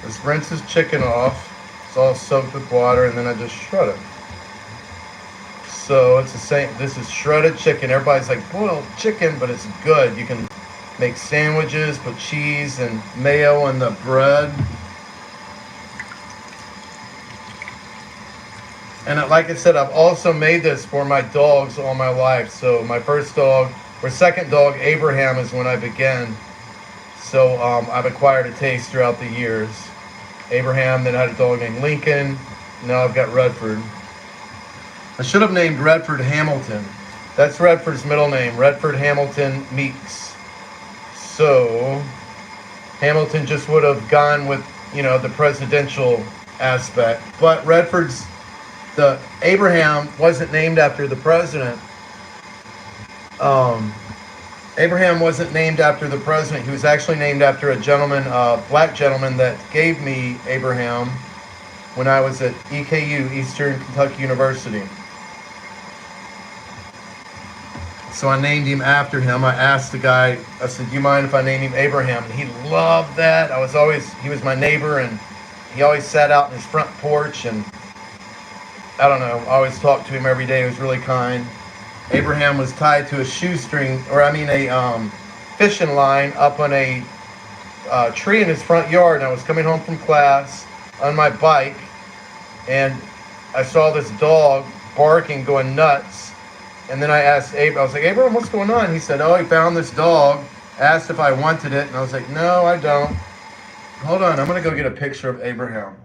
Let's rinse his chicken off. It's all soaked with water, and then I just shred it. So it's the same. This is shredded chicken. Everybody's like boiled chicken, but it's good. You can make sandwiches, put cheese and mayo on the bread. And like I said, I've also made this for my dogs all my life. So my first dog, or second dog, Abraham, is when I began. So I've acquired a taste throughout the years. Abraham, then I had a dog named Lincoln. Now I've got Redford. I should have named Redford Hamilton. That's Redford's middle name, Redford Hamilton Meeks. So Hamilton just would have gone with, you know, the presidential aspect. But the Abraham wasn't named after the president. Abraham wasn't named after the president. He was actually named after a gentleman, black gentleman that gave me Abraham when I was at EKU, Eastern Kentucky University. So I named him after him. I asked the guy, I said, do you mind if I name him Abraham? And he loved that. He was my neighbor, and he always sat out in his front porch, and I don't know, I always talked to him every day. He was really kind. Abraham was tied to a shoestring, a fishing line up on a tree in his front yard, and I was coming home from class on my bike, and I saw this dog barking, going nuts. And then I asked Abraham, I was like, Abraham, what's going on? He said, oh, he found this dog, asked if I wanted it, and I was like, no, I don't. Hold on, I'm going to go get a picture of Abraham.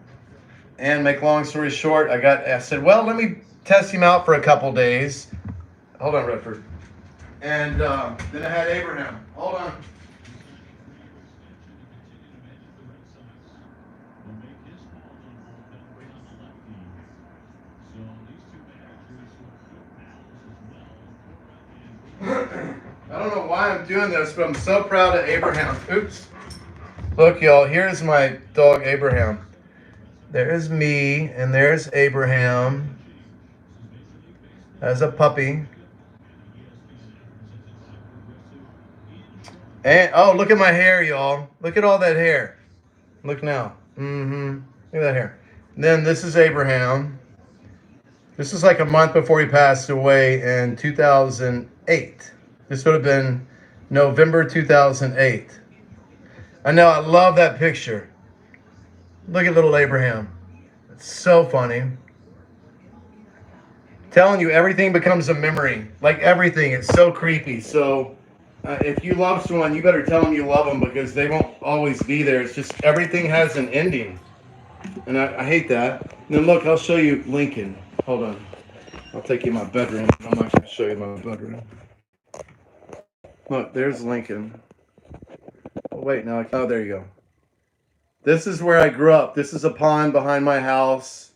And make long story short, I said, well, let me test him out for a couple days. Hold on, Redford. And then I had Abraham. Hold on. I don't know why I'm doing this, but I'm so proud of Abraham. Oops. Look, y'all, here's my dog, Abraham. There's me, and there's Abraham as a puppy. And, oh, look at my hair, y'all. Look at all that hair. Look now. Look at that hair. And then this is Abraham. This is like a month before he passed away in 2008. This would have been November 2008. I know, I love that picture. Look at little Abraham. It's so funny. Telling you, everything becomes a memory. Like everything, it's so creepy. So if you love someone, you better tell them you love them, because they won't always be there. It's just everything has an ending. And I hate that. And then look, I'll show you Lincoln. Hold on. I'll take you to my bedroom. I'm not going to show you my bedroom. Look, there's Lincoln. Oh, wait, no. Oh, there you go. This is where I grew up. This is a pond behind my house.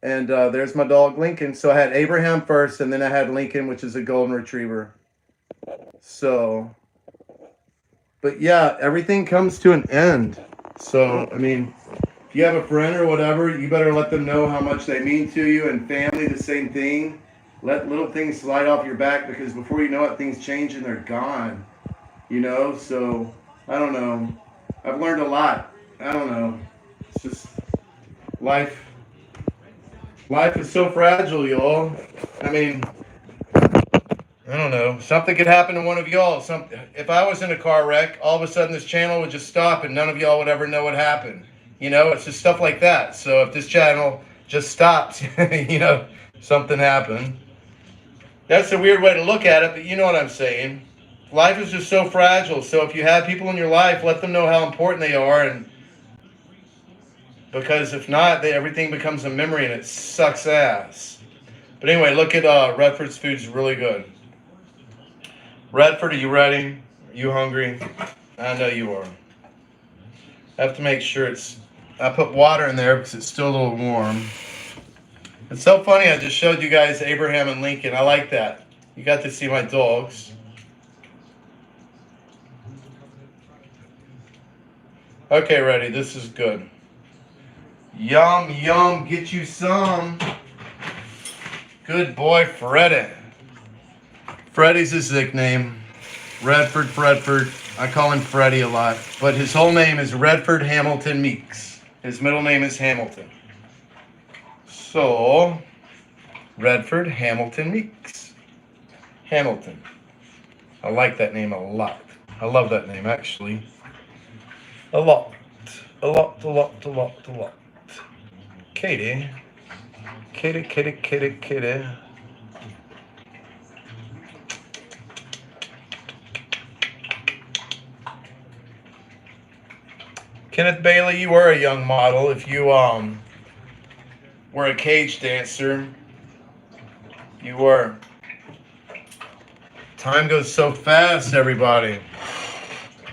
And there's my dog, Lincoln. So I had Abraham first, and then I had Lincoln, which is a golden retriever. So, but yeah, everything comes to an end. So, I mean, if you have a friend or whatever, you better let them know how much they mean to you. And family, the same thing. Let little things slide off your back, because before you know it, things change and they're gone. You know, so I don't know. I've learned a lot. I don't know. It's just life. Life is so fragile, y'all. I mean, I don't know. Something could happen to one of y'all. If I was in a car wreck, all of a sudden this channel would just stop and none of y'all would ever know what happened. You know, it's just stuff like that. So if this channel just stops, you know, something happened. That's a weird way to look at it, but you know what I'm saying. Life is just so fragile. So if you have people in your life, let them know how important they are, and because if not, everything becomes a memory and it sucks ass. But anyway, look at Redford's food's really good. Redford, are you ready? Are you hungry? I know you are. I have to make sure I put water in there because it's still a little warm. It's so funny, I just showed you guys Abraham and Lincoln. I like that. You got to see my dogs. Okay, ready. This is good. Yum, yum, get you some. Good boy, Freddy. Freddy's his nickname. Redford. I call him Freddy a lot. But his whole name is Redford Hamilton Meeks. His middle name is Hamilton. So, Redford Hamilton Meeks. Hamilton. I like that name a lot. I love that name, actually. A lot. Katie. Kenneth Bailey, you were a young model. If you were a cage dancer, you were. Time goes so fast, everybody.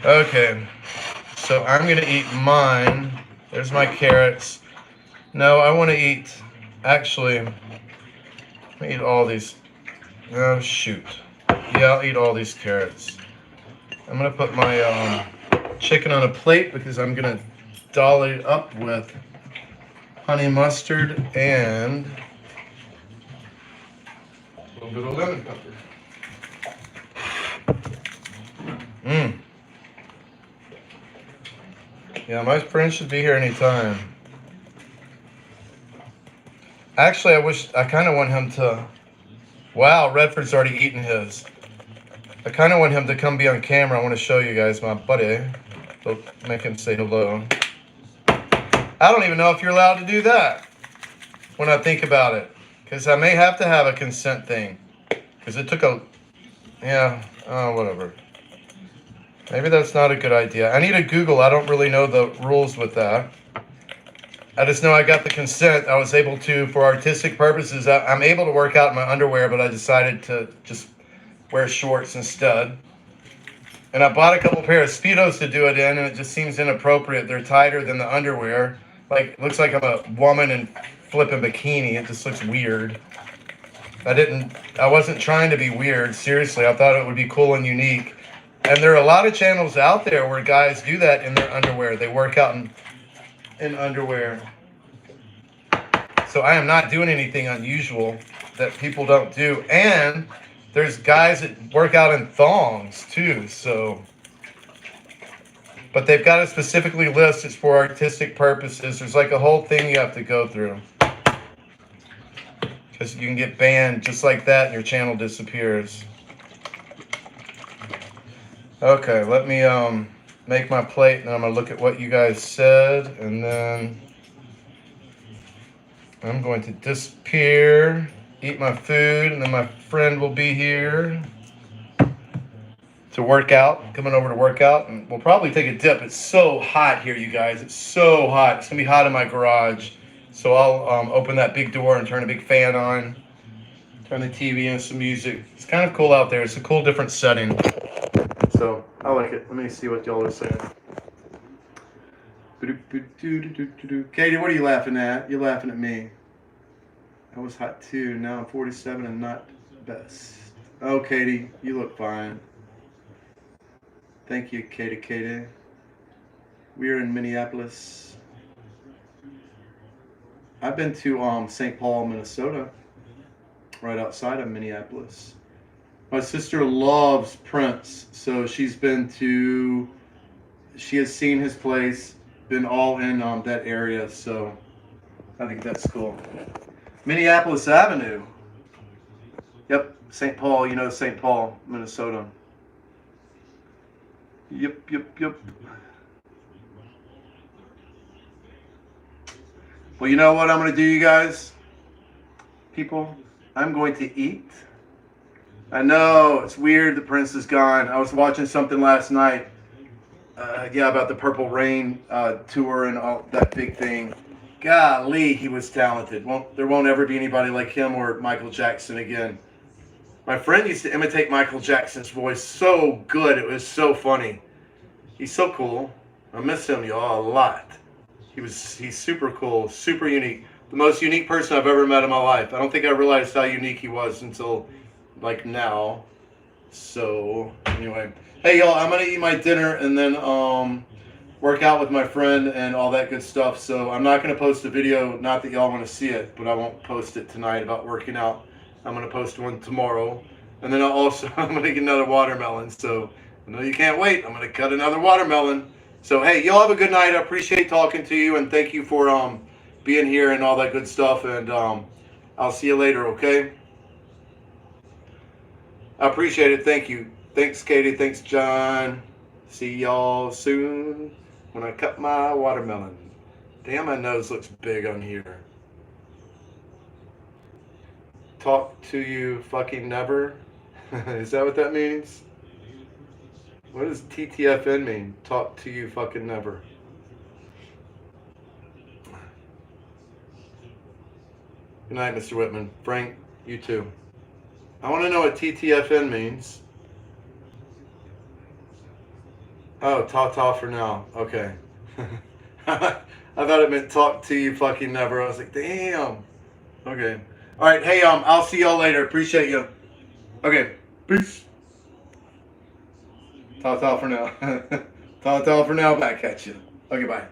Okay, so I'm gonna eat mine. There's my carrots. No, I want to eat. Actually, I'm gonna eat all these. Oh shoot! Yeah, I'll eat all these carrots. I'm gonna put my chicken on a plate because I'm gonna doll it up with honey mustard and a little bit of lemon pepper. Mmm. Yeah, my friend should be here anytime. Actually, I kind of want him to. Wow, Redford's already eaten his. I kind of want him to come be on camera. I want to show you guys my buddy. Make him say hello. I don't even know if you're allowed to do that when I think about it. Because I may have to have a consent thing. Because it took a... Yeah, whatever. Maybe that's not a good idea. I need to Google. I don't really know the rules with that. I just know I got the consent. I was able to, for artistic purposes, I'm able to work out in my underwear, but I decided to just wear shorts instead. And I bought a couple pair of Speedos to do it in, and it just seems inappropriate. They're tighter than the underwear. Like, it looks like I'm a woman in flipping bikini. It just looks weird. I wasn't trying to be weird. Seriously, I thought it would be cool and unique. And there are a lot of channels out there where guys do that in their underwear. They work out in underwear. So I am not doing anything unusual that people don't do. And there's guys that work out in thongs too. So, but they've got to specifically list it's for artistic purposes. There's like a whole thing you have to go through. Because you can get banned just like that and your channel disappears. Okay, let me make my plate and then I'm going to look at what you guys said and then I'm going to disappear, eat my food, and then my friend will be here to work out, coming over to work out, and we'll probably take a dip. It's so hot here, you guys. It's so hot. It's going to be hot in my garage. So I'll open that big door and turn a big fan on, turn the TV and some music. It's kind of cool out there. It's a cool, different setting. So I like it. Let me see what y'all are saying. Katie, what are you laughing at? You're laughing at me. I was hot too. Now I'm 47 and not best. Oh, Katie, you look fine. Thank you, Katie. We're in Minneapolis. I've been to St. Paul, Minnesota, right outside of Minneapolis. My sister loves Prince, so she has seen his place, been all in that area, so I think that's cool. Minneapolis Avenue. Yep, St. Paul, you know St. Paul, Minnesota. Yep. Well, you know what I'm going to do, you guys? People, I'm going to eat. I know, it's weird the Prince is gone. I was watching something last night. About the Purple Rain tour and all that big thing. Golly, he was talented. There won't ever be anybody like him or Michael Jackson again. My friend used to imitate Michael Jackson's voice so good. It was so funny. He's so cool. I miss him, y'all, a lot. He's super cool, super unique. The most unique person I've ever met in my life. I don't think I realized how unique he was until like now. So anyway, hey y'all, I'm gonna eat my dinner and then work out with my friend and all that good stuff. So I'm not gonna post a video, not that y'all want to see it, but I won't post it tonight about working out. I'm gonna post one tomorrow, and then I'm gonna get another watermelon. So I know you can't wait. I'm gonna cut another watermelon. So hey, y'all have a good night. I appreciate talking to you and thank you for being here and all that good stuff. And I'll see you later. Okay. I appreciate it. Thank you. Thanks, Katie. Thanks, John. See y'all soon when I cut my watermelon. Damn, my nose looks big on here. Talk to you fucking never. Is that what that means? What does TTFN mean? Talk to you fucking never. Good night, Mr. Whitman. Frank, you too. I want to know what TTFN means. Oh, ta-ta for now. Okay. I thought it meant talk to you fucking never. I was like, damn. Okay. All right. Hey, I'll see y'all later. Appreciate you. Okay. Peace. Ta-ta for now. Ta-ta for now. Back at you. Okay, bye.